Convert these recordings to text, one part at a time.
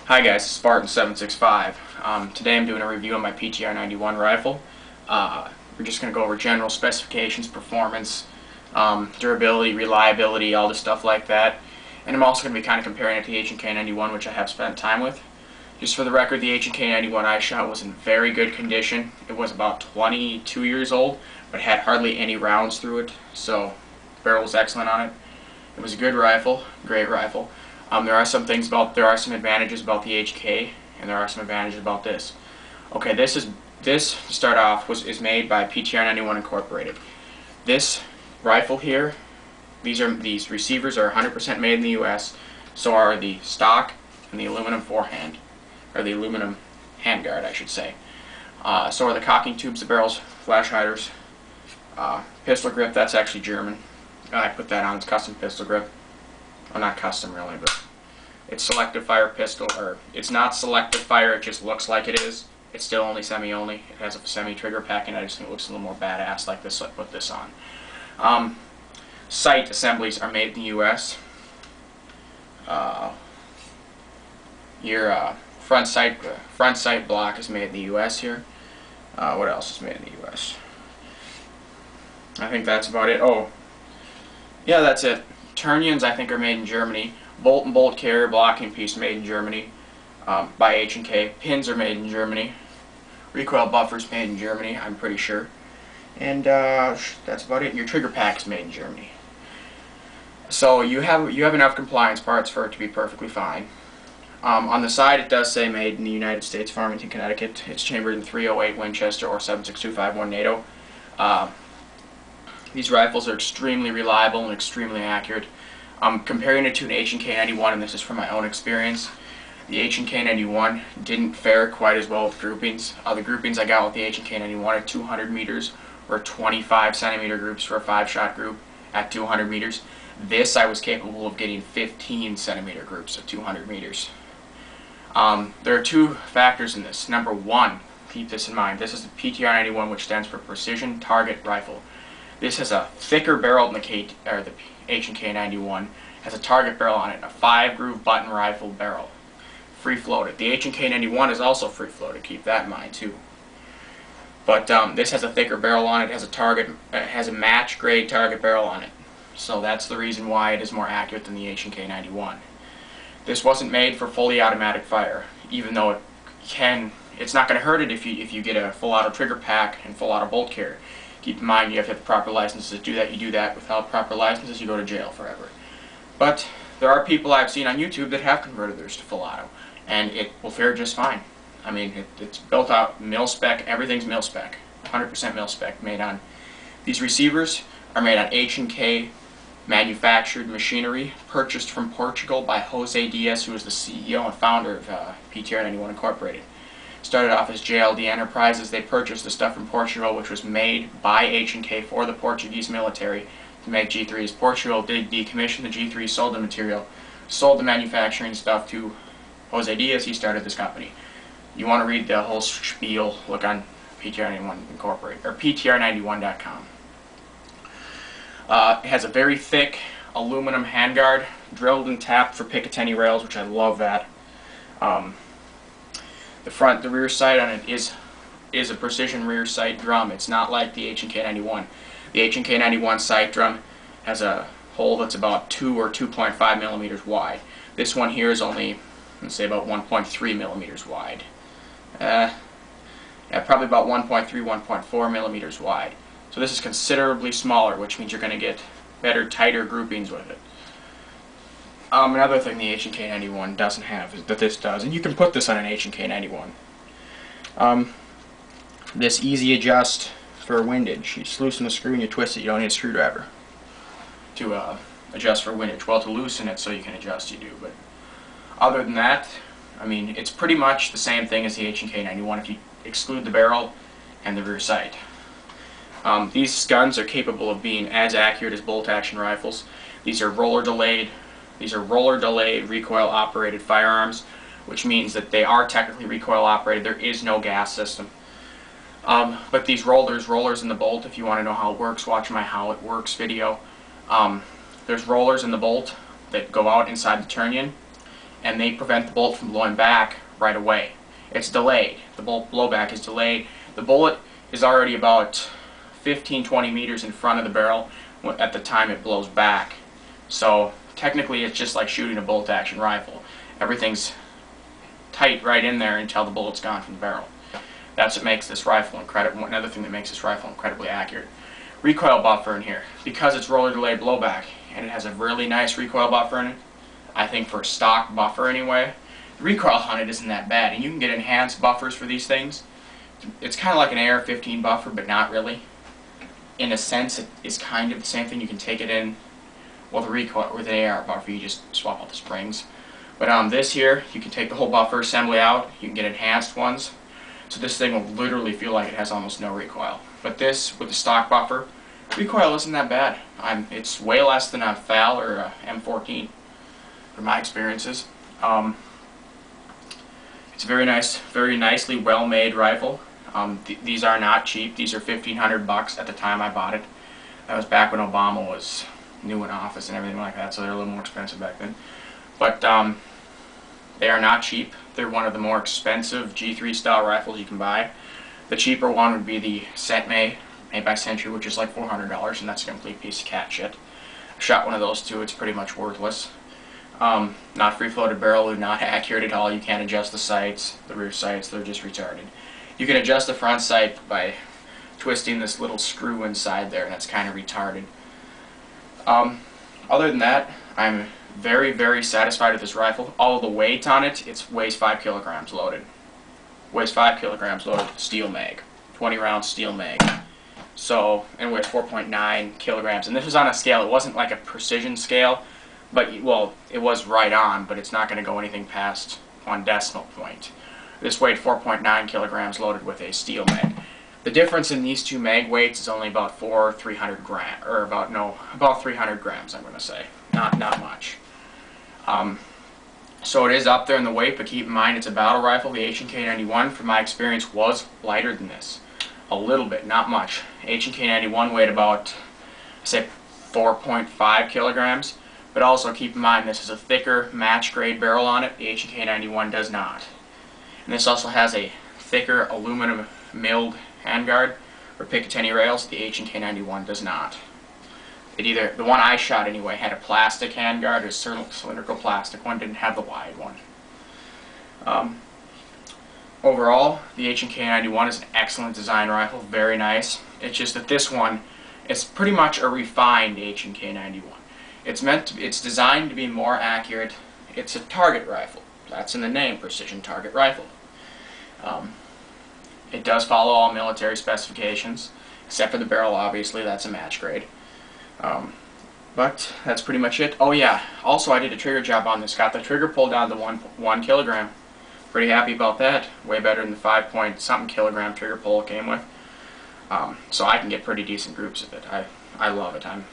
Hi guys, Spartan765. Today I'm doing a review of my PTR-91 rifle. We're just going to go over general specifications, performance, durability, reliability, all the stuff like that. And I'm also going to be kind of comparing it to the H&K-91, which I have spent time with. Just for the record, the H&K-91 I shot was in very good condition. It was about 22 years old, but had hardly any rounds through it, so the barrel was excellent on it. It was a good rifle, great rifle. There are some advantages about the HK, and there are some advantages about this. Okay, this to start off is made by PTR-91 Incorporated. This rifle here, these receivers are 100% made in the U.S. So are the stock and the aluminum forehand, or the aluminum handguard, I should say. So are the cocking tubes, the barrels, flash hiders, pistol grip. That's actually German. I put that on. It's custom pistol grip. Well, not custom really, but it's selective fire pistol, or it's not selective fire, it just looks like it is. It's still only semi-only. It has a semi-trigger pack, and I just think it looks a little more badass like this, so I put this on. Sight assemblies are made in the U.S. Your front sight block is made in the U.S. here. What else is made in the U.S.? I think that's about it. Oh, yeah, that's it. Turnions, I think, are made in Germany. Bolt and bolt carrier blocking piece made in Germany by H&K. Pins are made in Germany. Recoil buffers made in Germany, I'm pretty sure. And that's about it. Your trigger pack is made in Germany. So you have enough compliance parts for it to be perfectly fine. On the side, it does say made in the United States, Farmington, Connecticut. It's chambered in .308 Winchester or 7.6251 NATO. These rifles are extremely reliable and extremely accurate. Comparing it to an H&K-91, and this is from my own experience, the H&K-91 didn't fare quite as well with groupings. The groupings I got with the H&K-91 at 200 meters were 25 centimeter groups for a 5-shot group at 200 meters. This I was capable of getting 15 centimeter groups at 200 meters. There are two factors in this. Number one, keep this in mind, this is the PTR-91, which stands for Precision Target Rifle. This has a thicker barrel than the H&K-91, has a target barrel on it, a 5-groove button rifle barrel, free-floated. The H&K-91 is also free-floated, keep that in mind too. But this has a thicker barrel on it, has a match-grade target barrel on it. So that's the reason why it is more accurate than the H&K-91. This wasn't made for fully automatic fire, even though it's not going to hurt it if you get a full auto trigger pack and full auto bolt carrier. Keep in mind, you have to have the proper licenses to do that. You do that without proper licenses, you go to jail forever. But there are people I've seen on YouTube that have converted theirs to full auto, and it will fare just fine. I mean, it's built out mil spec, everything's mil spec, 100% mil spec. Made on these receivers are made on H&K manufactured machinery, purchased from Portugal by Jose Diaz, who is the CEO and founder of PTR-91 Incorporated. Started off as JLD Enterprises. They purchased the stuff from Portugal, which was made by H&K for the Portuguese military to make G3s. Portugal did decommission the G3, sold the material, sold the manufacturing stuff to Jose Diaz. He started this company. You want to read the whole spiel, look on PTR-91 Incorporated, or PTR-91.com. It has a very thick aluminum handguard, drilled and tapped for Picatinny rails, which I love that. The rear sight on it is a precision rear sight drum. It's not like the H&K-91. The H&K-91 sight drum has a hole that's about 2 or 2.5 millimeters wide. This one here is only, let's say, about 1.3 millimeters wide. Yeah, probably about 1.3, 1.4 millimeters wide. So this is considerably smaller, which means you're going to get better, tighter groupings with it. Another thing the H&K-91 doesn't have is that this does, and you can put this on an H&K-91. This easy adjust for windage. You just loosen the screw and you twist it. You don't need a screwdriver to adjust for windage. Well, to loosen it so you can adjust, you do. But other than that, I mean, it's pretty much the same thing as the H&K-91 if you exclude the barrel and the rear sight. These guns are capable of being as accurate as bolt-action rifles. These are roller-delayed recoil-operated firearms, which means that they are technically recoil-operated. There is no gas system. But these rollers in the bolt, if you want to know how it works, watch my How It Works video. There's rollers in the bolt that go out inside the turnion, and they prevent the bullet from blowing back right away. It's delayed. The bullet blowback is delayed. The bullet is already about 15-20 meters in front of the barrel at the time it blows back. So technically it's just like shooting a bolt action rifle. Everything's tight right in there until the bullet's gone from the barrel. That's what makes this rifle incredible. Another thing that makes this rifle incredibly accurate. Recoil buffer in here. Because it's roller delayed blowback and it has a really nice recoil buffer in it, I think for a stock buffer anyway, the recoil on it isn't that bad. And you can get enhanced buffers for these things. It's kind of like an AR-15 buffer, but not really. In a sense, it is kind of the same thing. You can take it in with a recoil, with an AR buffer, you just swap out the springs. But this here, you can take the whole buffer assembly out. You can get enhanced ones. So this thing will literally feel like it has almost no recoil. But this, with the stock buffer, recoil isn't that bad. It's way less than a FAL or a M14, from my experiences. It's a very nice, very nicely well-made rifle. These are not cheap. These are $1,500 at the time I bought it. That was back when Obama was new in office and everything like that, so they're a little more expensive back then. But they are not cheap. They're one of the more expensive G3 style rifles you can buy. The cheaper one would be the Centme, made by Century, which is like $400, and that's a complete piece of cat shit. I shot one of those too. It's pretty much worthless. Not free-floated barrel, not accurate at all. You can't adjust the sights, the rear sights. They're just retarded. You can adjust the front sight by twisting this little screw inside there, and that's kind of retarded. Other than that, I'm very, very satisfied with this rifle. All of the weight on it, it weighs 5 kilograms loaded. Weighs 5 kilograms loaded, steel mag. 20-round steel mag. So, and weighs 4.9 kilograms. And this was on a scale, it wasn't like a precision scale, but, well, it was right on, but it's not going to go anything past 1 decimal point. This weighed 4.9 kilograms loaded with a steel mag. The difference in these two mag weights is only about 300 grams, or about 300 grams, I'm going to say. Not much. So it is up there in the weight, but keep in mind it's a battle rifle. The H&K91, from my experience, was lighter than this. A little bit, not much. H&K91 weighed about, say, 4.5 kilograms. But also keep in mind this is a thicker match grade barrel on it. The H&K91 does not. And this also has a thicker aluminum milled handguard or Picatinny rails. The H&K91 does not. The one I shot anyway had a plastic handguard, a cylindrical plastic one, didn't have the wide one. Overall, the H&K91 is an excellent design rifle, very nice. It's just that this one is pretty much a refined H&K91. It's designed to be more accurate. It's a target rifle. That's in the name, precision target rifle. It does follow all military specifications, except for the barrel, obviously, that's a match grade. But that's pretty much it. Oh yeah, also I did a trigger job on this. Got the trigger pulled down to 1 kilogram. Pretty happy about that. Way better than the 5-point-something kilogram trigger pull it came with. So I can get pretty decent groups of it. I love it. I'm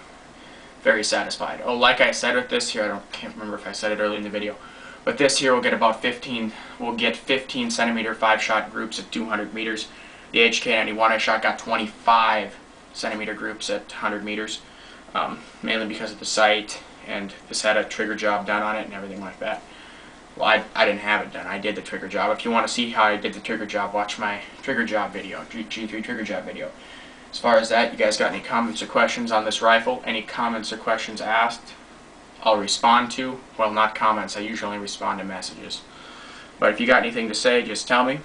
very satisfied. Oh, like I said with this here, can't remember if I said it earlier in the video, but this here will get about 15 centimeter 5-shot groups at 200 meters. The HK91 I shot got 25 centimeter groups at 100 meters, mainly because of the sight, and this had a trigger job done on it and everything like that. Well, I didn't have it done. I did the trigger job. If you want to see how I did the trigger job, watch my trigger job video, G3 trigger job video. As far as that, you guys got any comments or questions on this rifle? Any comments or questions asked, I'll respond to. Well, not comments. I usually respond to messages. But if you got anything to say, just tell me.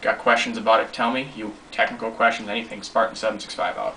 Got questions about it, tell me. You technical questions, anything. Spartan765 out.